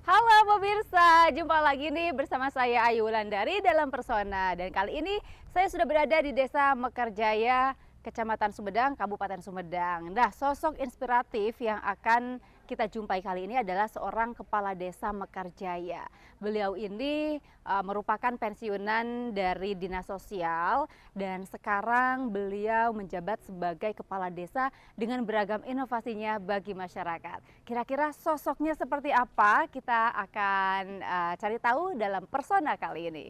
Halo pemirsa, jumpa lagi nih bersama saya Ayu Wulandari dalam Persona. Dan kali ini saya sudah berada di Desa Mekarjaya, Kecamatan Sumedang, Kabupaten Sumedang. Nah, sosok inspiratif yang akan kita jumpai kali ini adalah seorang kepala desa Mekarjaya. Beliau ini merupakan pensiunan dari Dinas Sosial dan sekarang beliau menjabat sebagai kepala desa dengan beragam inovasinya bagi masyarakat. Kira-kira sosoknya seperti apa? Kita akan cari tahu dalam Persona kali ini.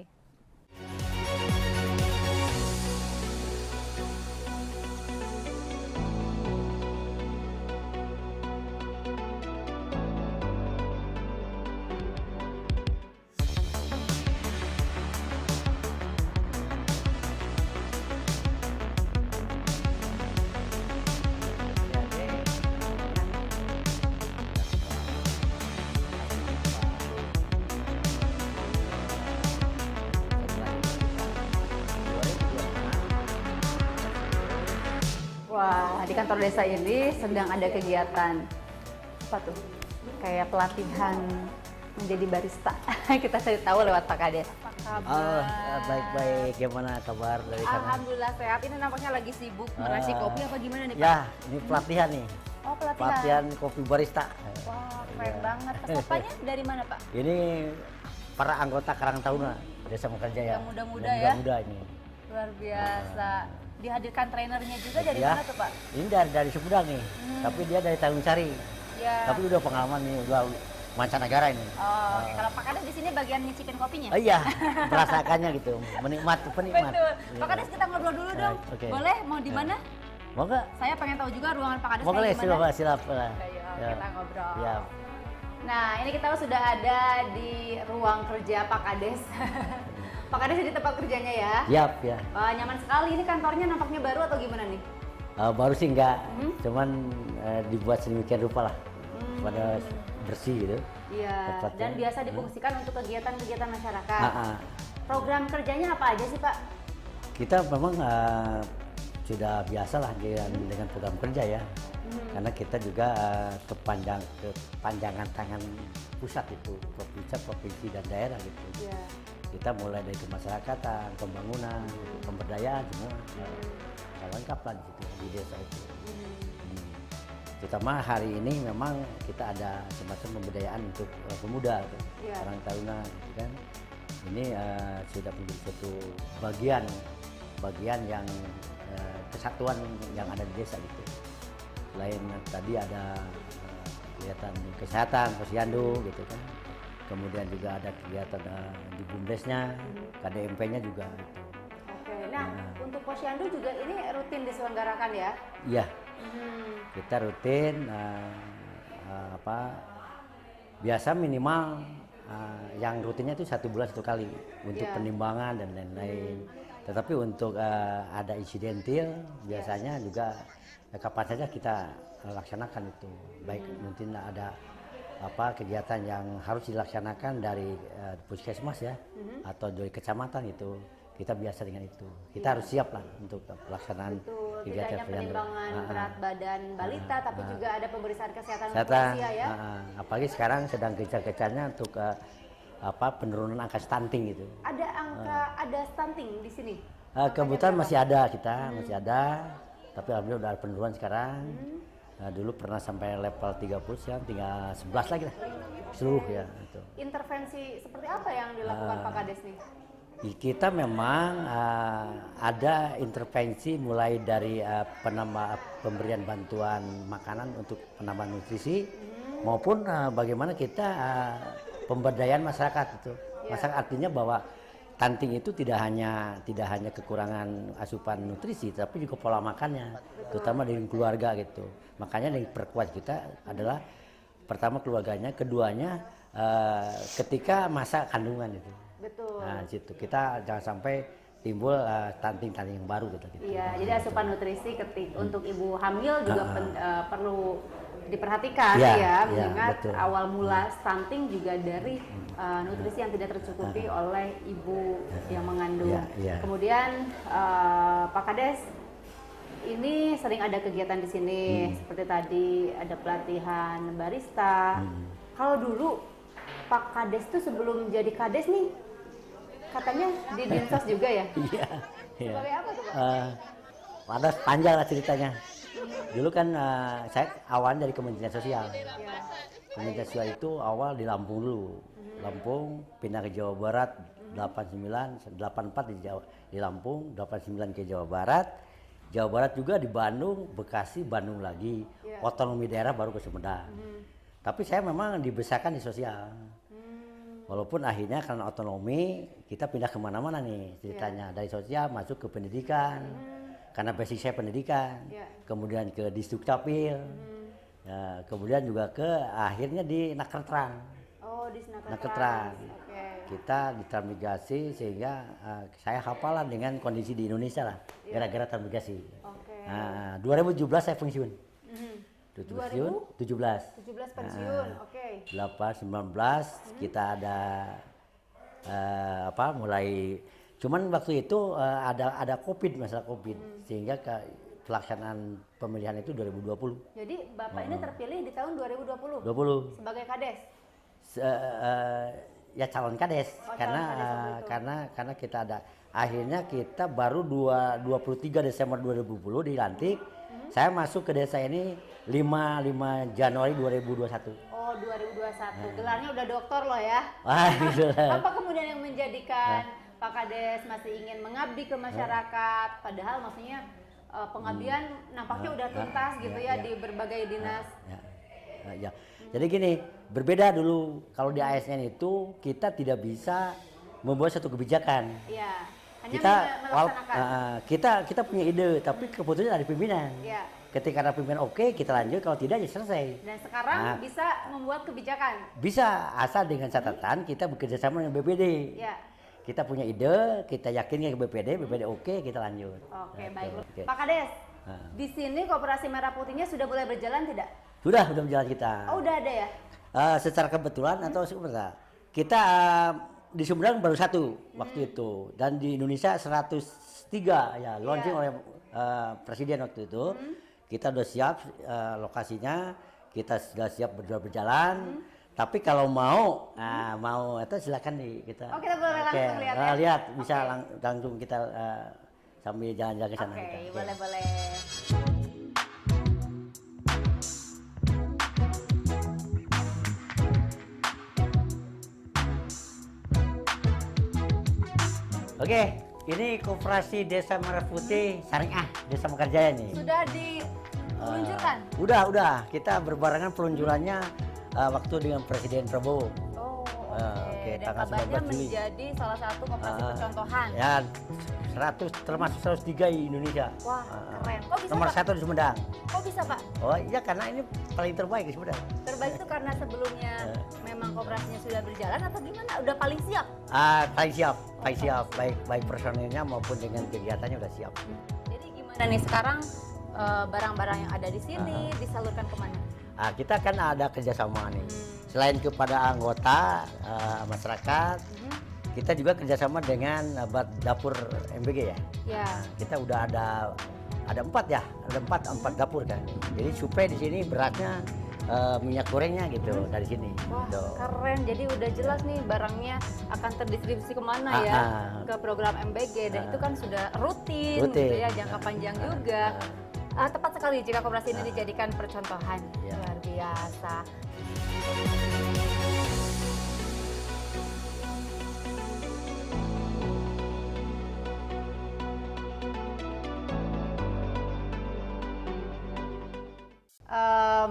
Wah, di kantor desa ini sedang ada kegiatan apa tuh? Kayak pelatihan menjadi barista. Kita cari tahu lewat Pak Kades. Apa Oh, kabar? baik-baik. Gimana kabar dari sana? Alhamdulillah sehat. Ini nampaknya lagi sibuk meracik kopi apa gimana nih Pak? Ya, ini pelatihan nih. Oh, pelatihan. Pelatihan kopi barista. Wah, keren Ya. banget. Pesertanya dari mana Pak? Ini para anggota Karang Taruna Desa Mekarjaya. Yang muda-muda ya? Muda ini. Luar biasa. Dihadirkan trainernya juga dari Ya, mana tuh Pak? ini dari Sumedang nih. Tapi dia dari Tanjung Sari. Ya. Tapi udah pengalaman nih, udah mancanegara ini. Oh, oke. Kalau Pak Kades di sini bagian nyicipin kopinya? Iya, merasakannya gitu, penikmat. Betul. Iya. Pak Kades kita ngobrol dulu dong. Oke. Boleh? Mau di mana? Mau nggak? Saya pengen tahu juga ruangan Pak Kades Mau kayak boleh, gimana. silap. Ayo, Ya. kita ngobrol. Ya. Nah, ini kita sudah ada di ruang kerja Pak Kades. Pak Kades di tempat kerjanya ya. Siap ya. Nyaman sekali. Ini kantornya nampaknya baru atau gimana nih? Baru sih enggak, cuman dibuat sedemikian rupa lah, pada bersih gitu. Iya. Tempatnya. Dan biasa difungsikan untuk kegiatan-kegiatan masyarakat. Ah. Program kerjanya apa aja sih Pak? Kita memang sudah biasa lah dengan program kerja ya, karena kita juga kepanjangan tangan pusat itu, provinsi dan daerah gitu. Iya. Kita mulai dari kemasyarakatan, pembangunan, pemberdayaan semua, lengkap lah di situ di desa itu. Terutama hari ini memang kita ada semacam pemberdayaan untuk pemuda, Iya. orang taruna, gitu kan. Ini sudah menjadi suatu bagian yang kesatuan yang ada di desa gitu. Selain tadi ada kegiatan kesehatan, posyandu gitu kan. Kemudian juga ada kegiatan di bumdesnya, KDMP-nya juga gitu. Oke. Nah, untuk posyandu juga ini rutin diselenggarakan ya? Iya. Kita rutin biasa minimal yang rutinnya itu 1 bulan 1 kali untuk Iya. penimbangan dan lain-lain. Tetapi untuk ada insidentil biasanya juga kapan saja kita laksanakan itu. Baik mungkin ada kegiatan yang harus dilaksanakan dari puskesmas ya, atau dari kecamatan itu. Kita biasa dengan itu. Kita harus siap lah untuk pelaksanaan Betul, tidak kegiatan hanya posyandu. penimbangan berat badan balita, tapi juga ada pemeriksaan kesehatan untuk Kesehatan, usia ya. apalagi sekarang sedang gencar-gencarnya untuk penurunan angka stunting gitu. Ada angka, ada stunting di sini. Kebetulan masih ada masih ada, tapi alhamdulillah udah ada penurunan sekarang. Dulu pernah sampai level 30, sekarang tinggal 11 lagi lah seluruh ya. Itu. Intervensi seperti apa yang dilakukan Pak Kades nih? Kita memang ada intervensi mulai dari pemberian bantuan makanan untuk penambahan nutrisi maupun bagaimana kita pemberdayaan masyarakat itu. Masyarakat artinya bahwa stunting itu tidak hanya kekurangan asupan nutrisi, tapi juga pola makannya, terutama dari keluarga gitu. Makanya yang diperkuat kita adalah pertama keluarganya, keduanya ketika masa kandungan itu. Betul. Nah, situ kita jangan sampai timbul stunting yang baru gitu. Iya, jadi asupan nutrisi untuk ibu hamil juga perlu diperhatikan Ya, ya, ya, mengingat betul. awal mula stunting juga dari nutrisi yang tidak tercukupi oleh ibu yang mengandung. Ya, ya. Kemudian Pak Kades, ini sering ada kegiatan di sini seperti tadi ada pelatihan barista. Kalau dulu Pak Kades tuh sebelum jadi Kades nih katanya di Dinsos juga ya? Iya. Iya. Sebagai apa tuh Pak? Ada panjang lah ceritanya. Dulu kan saya awalnya dari Kementerian Sosial. Ya. Kementerian Sosial itu awal di Lampung dulu. Lampung, pindah ke Jawa Barat, 89, 84 di Lampung, 89 ke Jawa Barat. Jawa Barat juga di Bandung, Bekasi, Bandung lagi. Ya. Otonomi daerah baru ke Sumedang. Tapi saya memang dibesarkan di sosial. Walaupun akhirnya karena otonomi, kita pindah kemana-mana nih ceritanya. Dari sosial masuk ke pendidikan. Karena basic saya pendidikan. Kemudian ke Disdukcapil. Ya, kemudian juga ke akhirnya di Nakertrans. Oh, di Nakertrans. Oke. Kita ditransmigrasi sehingga saya hafalan dengan kondisi di Indonesia lah. Gara-gara transmigrasi. Oke. 2017 saya pensiun. 2017 17 pensiun. Oke. 8, 19 kita ada mulai cuman waktu itu ada Covid, masalah Covid sehingga pelaksanaan pemilihan itu 2020. Jadi Bapak ini terpilih di tahun 2020 20 sebagai Kades. Ya calon Kades karena calon Kades waktu itu. karena kita ada akhirnya kita baru 23 Desember 2020 dilantik. Saya masuk ke desa ini 5 Januari 2021. Oh, 2021. Gelarnya udah doktor loh ya. Wah, gitu lah. Apa kemudian yang menjadikan Pak Kades masih ingin mengabdi ke masyarakat, padahal maksudnya pengabdian nampaknya udah tuntas gitu ya di berbagai dinas. Ya. Jadi gini, berbeda dulu kalau di ASN itu kita tidak bisa membuat satu kebijakan. Iya. Hanya Kita melaksanakan. kita punya ide, tapi keputusan dari pimpinan. Iya. Ketika ada pimpinan oke, kita lanjut, kalau tidak ya selesai. Dan sekarang bisa membuat kebijakan. Bisa asal dengan catatan kita bekerja sama dengan BPD. Ya. Kita punya ide, kita yakin ke BPD oke, kita lanjut. Oke, Nah, baik. oke. Pak Kades, di sini Koperasi Merah Putihnya sudah mulai berjalan tidak? Sudah berjalan kita. Oh, udah ada ya? Secara kebetulan atau sebenarnya kita di Sumedang baru satu waktu itu dan di Indonesia 103 ya launching oleh presiden waktu itu. Kita sudah siap lokasinya, kita sudah siap berjalan. Tapi kalau mau itu silakan nih kita. Oh, kita boleh langsung lihat ya? Lihat bisa langsung kita sambil jalan-jalan ke sana. Oke, boleh. Oke, ini Koperasi Desa Merah Putih Syariah Desa Mekarjaya nih. Sudah diluncurkan? Udah. Kita berbarengan peluncurannya waktu dengan Presiden Prabowo. Oh, oke, dan tanggal kabarnya 19 Juli. menjadi salah satu koperasi percontohan. Ya, 100 termasuk 103 di Indonesia. Wah, keren. Kok bisa, Nomor Pak? 1 di Sumedang. Kok bisa, Pak? Oh iya, karena ini paling terbaik di Sumedang. Terbaik itu karena sebelumnya memang koperasinya sudah berjalan atau gimana? Udah paling siap? Paling siap. Baik personilnya maupun dengan kegiatannya udah siap. Jadi gimana nih sekarang barang-barang yang ada di sini disalurkan kemana? Kita kan ada kerjasama nih. Selain kepada anggota masyarakat, kita juga kerjasama dengan dapur MBG ya. Ya. Kita udah ada 4 ya, ada 4 dapur kan. Jadi supaya di sini beratnya minyak gorengnya gitu dari sini. Wah, Gitu. keren. Jadi udah jelas nih barangnya akan terdistribusi kemana ya ke program MBG dan itu kan sudah rutin gitu ya, jangka panjang juga. Tepat sekali jika koperasi ini dijadikan percontohan. Luar biasa.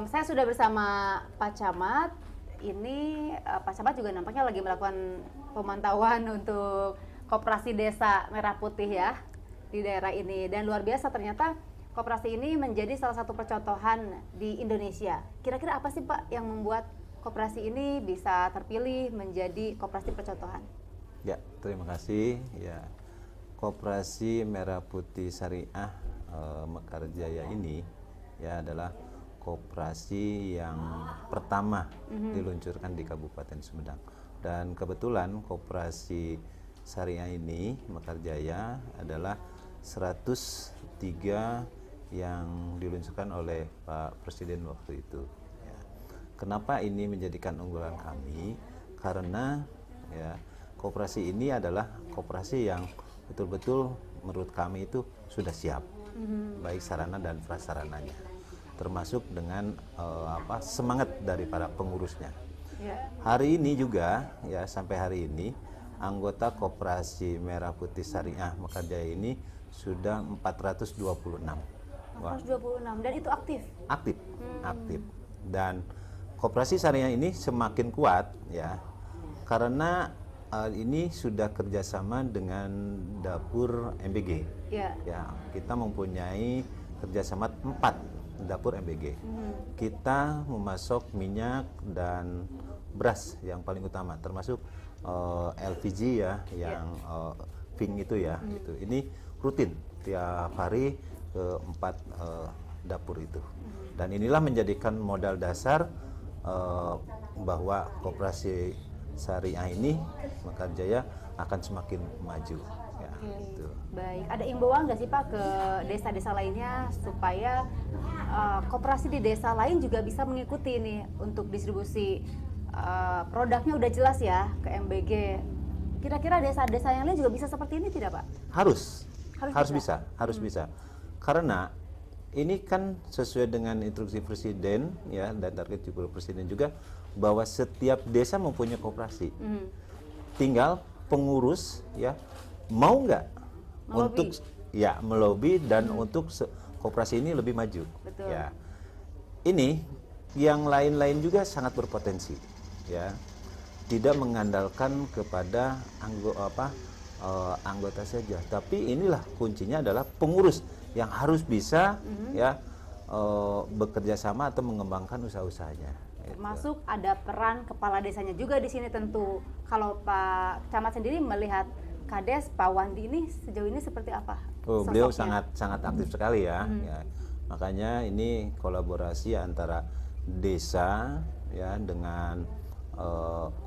Saya sudah bersama Pak Camat. Ini Pak Camat juga nampaknya lagi melakukan pemantauan untuk Koperasi Desa Merah Putih ya di daerah ini. Dan luar biasa ternyata koperasi ini menjadi salah satu percontohan di Indonesia. Kira-kira apa sih Pak yang membuat koperasi ini bisa terpilih menjadi koperasi percontohan? Ya, terima kasih. Ya, Koperasi Merah Putih Syariah Mekarjaya ini ya adalah koperasi yang pertama diluncurkan di Kabupaten Sumedang. Dan kebetulan koperasi syariah ini Mekarjaya adalah 103 yang diluncurkan oleh Pak Presiden waktu itu. Ya. Kenapa ini menjadikan unggulan kami? karena ya koperasi ini adalah koperasi yang betul-betul menurut kami itu sudah siap, baik sarana dan prasarananya, termasuk dengan semangat dari para pengurusnya. Hari ini juga ya, sampai hari ini anggota Koperasi Merah Putih Syariah Mekarjaya ini sudah 426. 426 dan itu aktif. Aktif. Dan Koperasi Syariah ini semakin kuat ya, karena ini sudah kerjasama dengan dapur MBG. Ya, kita mempunyai kerjasama 4 dapur MBG. Kita memasok minyak dan beras yang paling utama, termasuk LPG ya, yang pink itu ya. Itu. Ini rutin tiap hari ke 4 dapur itu. Dan inilah menjadikan modal dasar bahwa Koperasi Syariah ini Mekarjaya akan semakin maju. Ya, gitu. Baik, ada imbauan nggak sih Pak ke desa-desa lainnya supaya koperasi di desa lain juga bisa mengikuti nih untuk distribusi produknya udah jelas ya ke MBG. Kira-kira desa-desa yang lain juga bisa seperti ini tidak Pak? Harus bisa. Karena ini kan sesuai dengan instruksi Presiden ya, dan target juga Presiden juga bahwa setiap desa mempunyai koperasi. Tinggal pengurus ya mau nggak untuk ya melobi dan untuk koperasi ini lebih maju. Betul. Ya. Ini yang lain-lain juga sangat berpotensi ya. Tidak mengandalkan kepada anggota saja, tapi inilah kuncinya adalah pengurus yang harus bisa ya bekerja sama atau mengembangkan usaha-usahanya. Termasuk ada peran kepala desanya juga di sini tentu. Kalau Pak Camat sendiri melihat Kades Pak Wandi ini sejauh ini seperti apa? Beliau sangat aktif sekali ya. Ya. Makanya ini kolaborasi antara desa ya dengan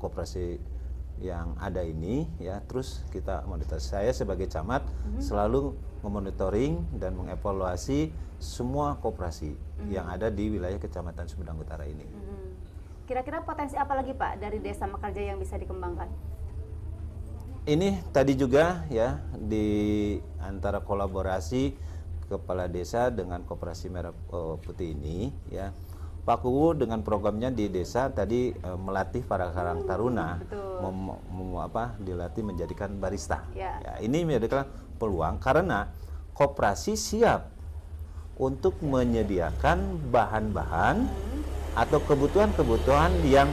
koperasi yang ada ini ya, terus kita monitor. Saya sebagai camat selalu memonitoring dan mengevaluasi semua koperasi yang ada di wilayah Kecamatan Sumedang Utara ini. Kira-kira potensi apa lagi Pak dari Desa Mekarjaya yang bisa dikembangkan? Ini tadi juga ya, di antara kolaborasi kepala desa dengan Koperasi Merah Putih ini ya, Pak Kuwu dengan programnya di desa tadi melatih para karang taruna dilatih menjadikan barista. Ya, ini menjadikan peluang karena koperasi siap untuk menyediakan bahan-bahan atau kebutuhan-kebutuhan yang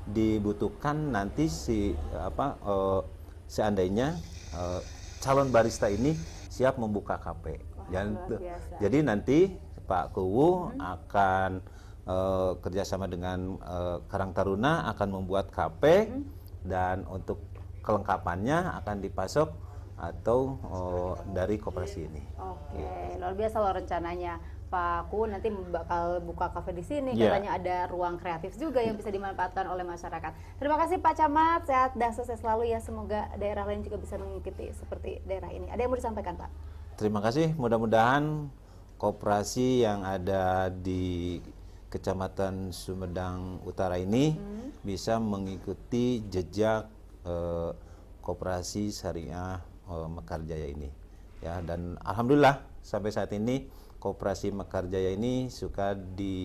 dibutuhkan nanti seandainya calon barista ini siap membuka kafe. Jadi nanti Pak Kuwu akan kerjasama dengan Karang Taruna akan membuat kafe dan untuk kelengkapannya akan dipasok atau dari koperasi ini. Oke, luar biasa loh rencananya. Pak Kuwu nanti bakal buka kafe di sini, katanya ada ruang kreatif juga yang bisa dimanfaatkan oleh masyarakat. Terima kasih Pak Camat, sehat dan sukses selalu ya. Semoga daerah lain juga bisa mengikuti seperti daerah ini. Ada yang mau disampaikan Pak? Terima kasih, mudah-mudahan koperasi yang ada di Kecamatan Sumedang Utara ini bisa mengikuti jejak Koperasi Syariah Mekarjaya ini. Ya, dan alhamdulillah sampai saat ini Koperasi Mekarjaya ini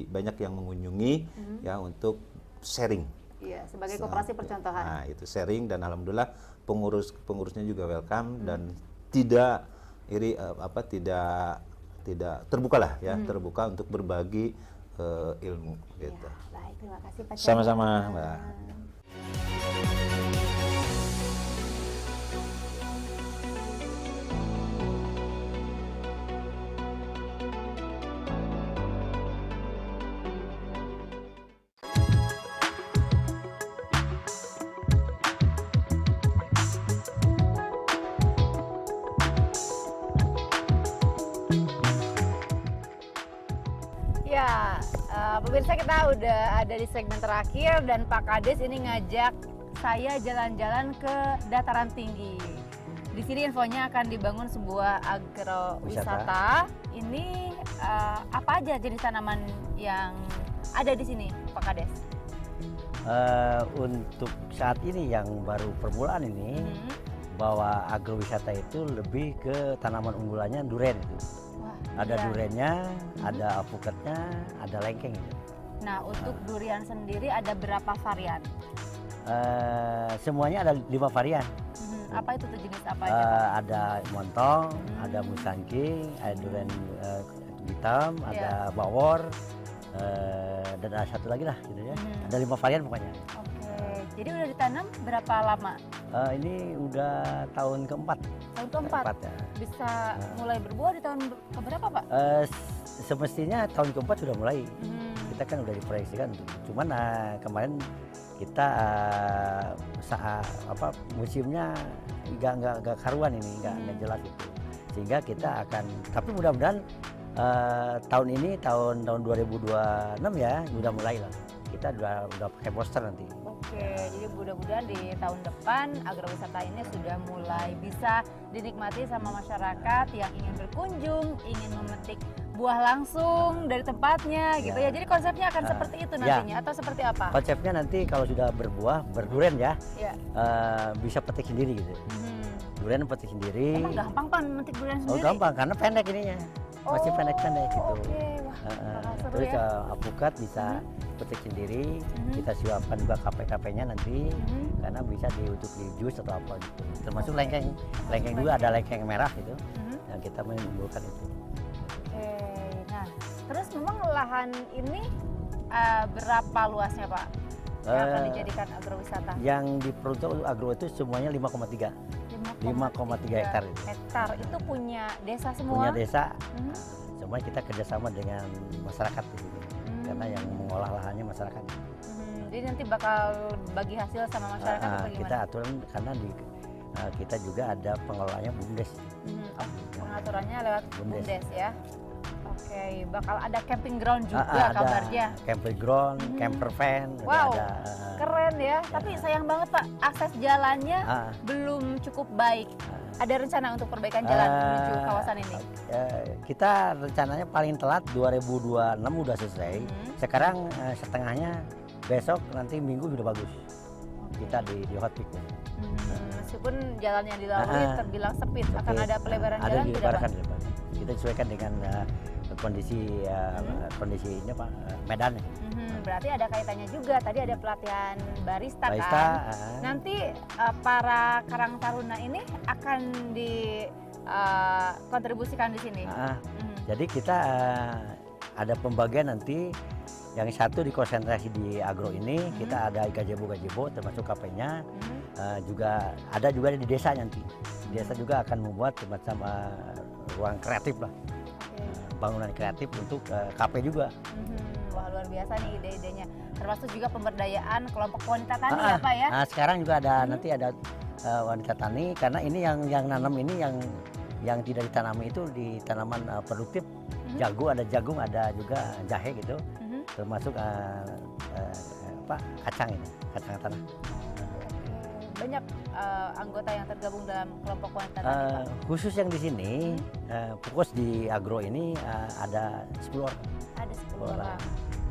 banyak yang mengunjungi ya untuk sharing. Iya, sebagai koperasi percontohan. Nah, itu sharing dan alhamdulillah pengurusnya juga welcome dan tidak terbuka lah ya, terbuka untuk berbagi ilmu gitu. Ya, baik, terima kasih Pak Camat. Sama-sama, Mbak. Ya, pemirsa, kita udah ada di segmen terakhir dan Pak Kades ini ngajak saya jalan-jalan ke dataran tinggi. Di sini infonya akan dibangun sebuah agrowisata. Ini apa aja jenis tanaman yang ada di sini, Pak Kades? Untuk saat ini yang baru permulaan ini, bahwa agrowisata itu lebih ke tanaman unggulannya duren itu. Wah, Ada iya. durennya, ada alpukatnya, ada lengkeng itu. Nah, untuk durian sendiri ada berapa varian? Semuanya ada 5 varian. Apa itu tuh, jenis apa aja, Pak? Ada montong, ada musangking, ada durian hitam, ada bawor, dan ada satu lagi lah gitu ya. Ada 5 varian pokoknya. Oke, jadi udah ditanam berapa lama? Ini udah tahun keempat. Tahun keempat. Ya. Bisa mulai berbuah di tahun keberapa, Pak? Semestinya tahun keempat sudah mulai. Kita kan udah diproyeksikan. Cuman kemarin kita musimnya nggak karuan ini, nggak jelas itu. Sehingga kita akan, tapi mudah-mudahan tahun ini tahun 2026 ya udah mulai lah. Kita udah pakai poster nanti. Oke, jadi mudah-mudahan di tahun depan agrowisata ini sudah mulai bisa dinikmati sama masyarakat yang ingin berkunjung, ingin memetik buah langsung dari tempatnya gitu ya. Jadi konsepnya akan seperti itu nantinya atau seperti apa? Konsepnya nanti kalau sudah berbuah, berduren ya, bisa petik sendiri gitu. Durian petik sendiri. Emang gampang Pak memetik durian sendiri? Oh gampang, karena pendek ininya. Masih pendek-pendek gitu. Oke, wah seru Terus ya. alpukat bisa petik sendiri, kita siapkan juga KP-KP-nya nanti, karena bisa untuk di jus atau apa gitu. Termasuk lengkeng juga ada lengkeng merah gitu, yang kita menimbulkan itu. Oke, nah terus memang lahan ini berapa luasnya Pak yang akan dijadikan agrowisata? Yang diperuntukkan untuk agro itu semuanya 5,3 hektar itu. Hektar itu punya desa semua? Punya desa, semuanya kita kerjasama dengan masyarakat di sini, karena yang mengolah lahannya masyarakat. Jadi nanti bakal bagi hasil sama masyarakat atau gimana? Kita aturan karena kita juga ada pengelolanya BUMDes. Pengaturannya lewat BUMDes ya. Oke, bakal ada camping ground juga ada kabarnya. Camping ground, camper van, Wow, ada. keren ya. Tapi sayang banget Pak, akses jalannya belum cukup baik. Ada rencana untuk perbaikan jalan menuju kawasan ini? Kita rencananya paling telat 2026 udah selesai. Sekarang setengahnya, besok nanti minggu sudah bagus. Kita di hot peak. Meskipun jalan yang dilalui terbilang sempit, akan ada pelebaran jalan tidak Pak? Kita sesuaikan dengan kondisinya Pak, medannya. Berarti ada kaitannya juga. Tadi ada pelatihan barista kan. Nanti para Karang Taruna ini akan dikontribusikan di sini. Jadi kita ada pembagian nanti. Yang satu dikonsentrasi di agro ini, kita ada gazebo termasuk KP-nya, juga ada juga di desa nanti. Desa juga akan membuat semacam ruang kreatif lah, bangunan kreatif untuk KP juga. Wah luar biasa nih ide-idenya. Termasuk juga pemberdayaan kelompok wanita tani ya Pak ya? Sekarang juga ada nanti ada wanita tani, karena ini yang nanam ini yang tidak ditanami itu di tanaman produktif. Ada jagung, ada juga jahe gitu. Termasuk kacang ini, kacang tanah. Banyak anggota yang tergabung dalam kelompok wanita tani Pak? Khusus yang di sini, fokus di agro ini ada 10 orang. Ada 10 orang.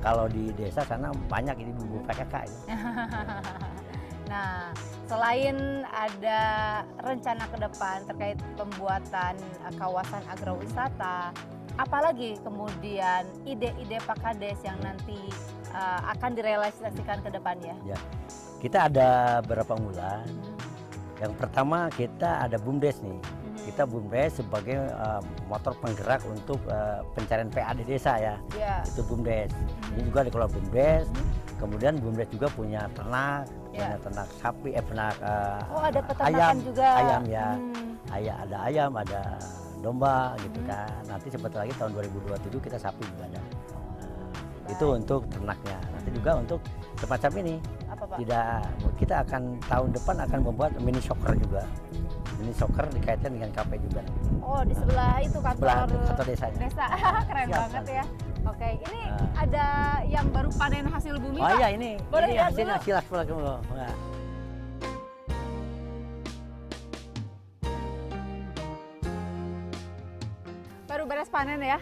Kalau di desa sana banyak ini bumbu PKK ini. Nah, selain ada rencana ke depan terkait pembuatan kawasan agrowisata, apalagi kemudian ide-ide Pak Kades yang nanti akan direalisasikan ke depannya? Ya, kita ada beberapa unggulan. Yang pertama kita ada BUMDes nih. Kita BUMDes sebagai motor penggerak untuk pencarian PA di desa ya. Itu BUMDes. Ini juga dikelola BUMDes. Kemudian BUMDes juga punya ternak, punya ternak sapi, ternak ada peternakan juga. Ayam ya. Ada ayam, ada domba gitu kan. Nanti sebentar lagi tahun 2027 kita sapi juga ada. Itu untuk ternaknya. Nanti juga untuk semacam ini. Apa, Pak? Kita akan tahun depan akan membuat mini soccer juga. Mini soccer dikaitkan dengan KP juga. Oh, di sebelah itu kantor desanya. Desa. Keren banget ya. Oke, ini ada yang baru panen hasil bumi, Pak? Oh iya ini. Boleh ini lihat hasilnya dulu? silas. Baru beres panen ya?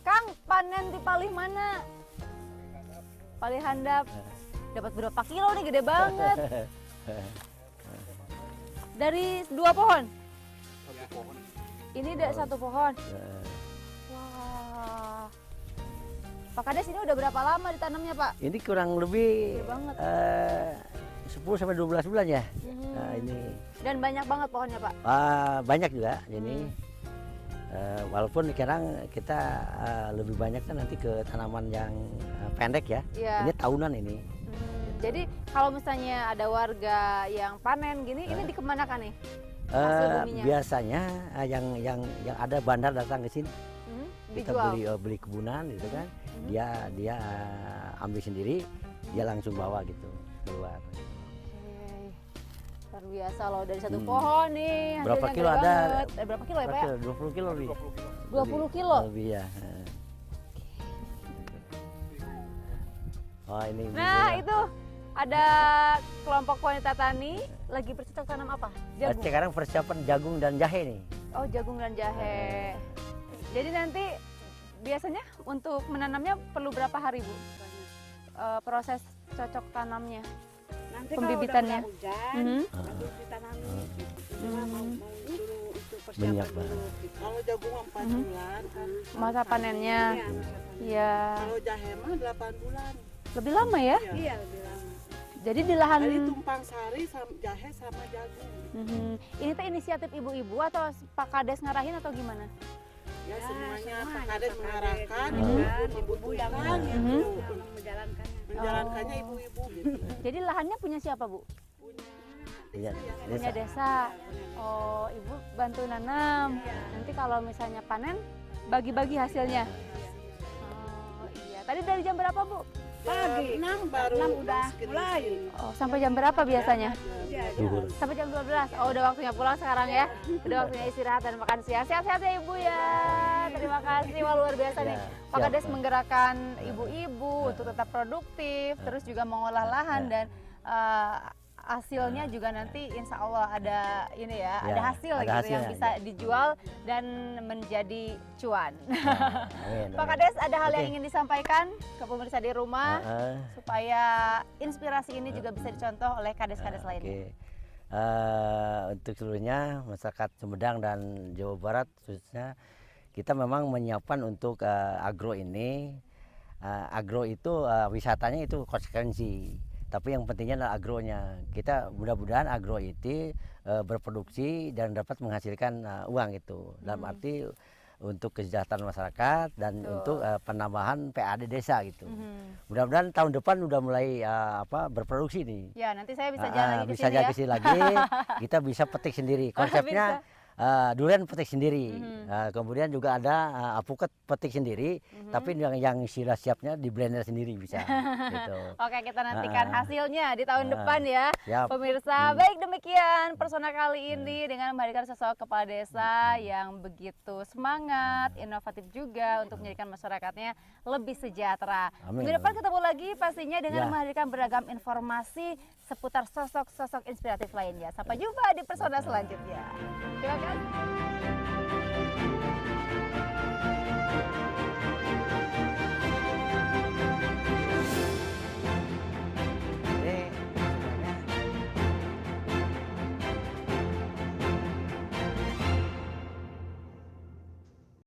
Kang, panen di Palih mana? pali handap. Dapat berapa kilo nih, gede banget. Dari 2 pohon? Satu pohon. Ini ada 1 pohon. Wah. Pak Kades, ini udah berapa lama ditanamnya, Pak? Ini kurang lebih Gede banget. 10 sampai 12 bulan ya. Nah, ini Dan banyak banget pohonnya, Pak. banyak juga ini. Walaupun sekarang kita lebih banyak kan nanti ke tanaman yang pendek ya. Iya. Ini tahunan ini. Jadi kalau misalnya ada warga yang panen gini, ini dikemanakan nih? Hasil buminya? Biasanya yang ada bandar datang ke sini, kita Dijual. beli kebunan gitu kan. Dia ambil sendiri, dia langsung bawa gitu keluar. Oke. Luar biasa loh, dari 1 pohon nih. Berapa hasilnya kilo gede ada? banget. Berapa kilo ya, Pak? Ya? 20 kilo lebih. 20 kilo? Lebih ya. Oh ini. Nah, itu ada kelompok wanita tani lagi bercocok tanam apa? Jagung. Sekarang persiapan jagung dan jahe nih. Oh, jagung dan jahe. Jadi nanti biasanya untuk menanamnya perlu berapa hari, Bu? Proses cocok tanamnya. Nanti Pembibitannya. kalau udah hujan, Mhm. baru ditanami. Cuma mau dulu itu persiapan Banyak dulu. banget. Kalau jagung 4 bulan kan. Masa panennya. Iya, masa panen. Iya. Kalau jahe mah 8 bulan. Lebih lama ya? Iya, lebih lama. Jadi di lahan. Jadi tumpang sari sama jahe sama jagung. Mhm. Ini tuh inisiatif ibu-ibu atau Pak Kades ngarahin atau gimana? Ya, semuanya Pak semuanya Kades Pak mengarahkan, Kades, ibu-ibu yang yang Mhm. menjalankannya. menjalankannya ibu-ibu gitu. Jadi lahannya punya siapa, Bu? Punya Iya, Punya desa. Oh, ibu bantu nanam. Nanti kalau misalnya panen, bagi-bagi hasilnya. Oh iya. Tadi dari jam berapa, Bu? pagi 6 baru 6 udah masukin mulai. mesin. Oh, sampai jam berapa biasanya? Iya, Zuhur. Sampai jam 12. Oh, udah waktunya pulang sekarang ya. Udah waktunya istirahat dan makan siang. Sehat-sehat ya, Ibu ya. Terima kasih. Wah, luar biasa nih. Ya, Pak siap, Kades Pak. menggerakkan ibu-ibu untuk tetap produktif, terus juga mengolah lahan dan hasilnya juga nanti insya Allah ada ini ya, Ya, ada hasil ada gitu yang hasilnya, bisa ya. dijual dan menjadi cuan. Amin, Pak amin. Kades, ada hal yang Oke. ingin disampaikan ke pemirsa di rumah supaya inspirasi ini juga bisa dicontoh oleh kades-kades lainnya. Untuk seluruhnya masyarakat Sumedang dan Jawa Barat khususnya, kita memang menyiapkan untuk agro ini. Agro itu wisatanya itu konsekuensi, tapi yang pentingnya adalah agronya. Kita mudah-mudahan agro itu berproduksi dan dapat menghasilkan uang itu. Dalam arti untuk kesejahteraan masyarakat dan Betul. untuk penambahan PAD desa gitu. Mhm. Mudah-mudahan tahun depan udah mulai berproduksi nih. Ya, nanti saya bisa jalan lagi ke Bisa sini jalan ya. ke sini lagi, kita bisa petik sendiri. Konsepnya durian petik sendiri. Kemudian juga ada apukat petik sendiri, tapi yang sila siapnya di blender sendiri bisa. Gitu. Oke, kita nantikan hasilnya di tahun depan ya. Siap. Pemirsa, baik demikian persona kali ini dengan menghadirkan sosok kepala desa yang begitu semangat, inovatif juga untuk menjadikan masyarakatnya lebih sejahtera. Amin, Minggu depan amin. ketemu lagi pastinya dengan Ya. menghadirkan beragam informasi seputar sosok-sosok inspiratif lainnya. Sampai jumpa di persona selanjutnya. Terima kasih.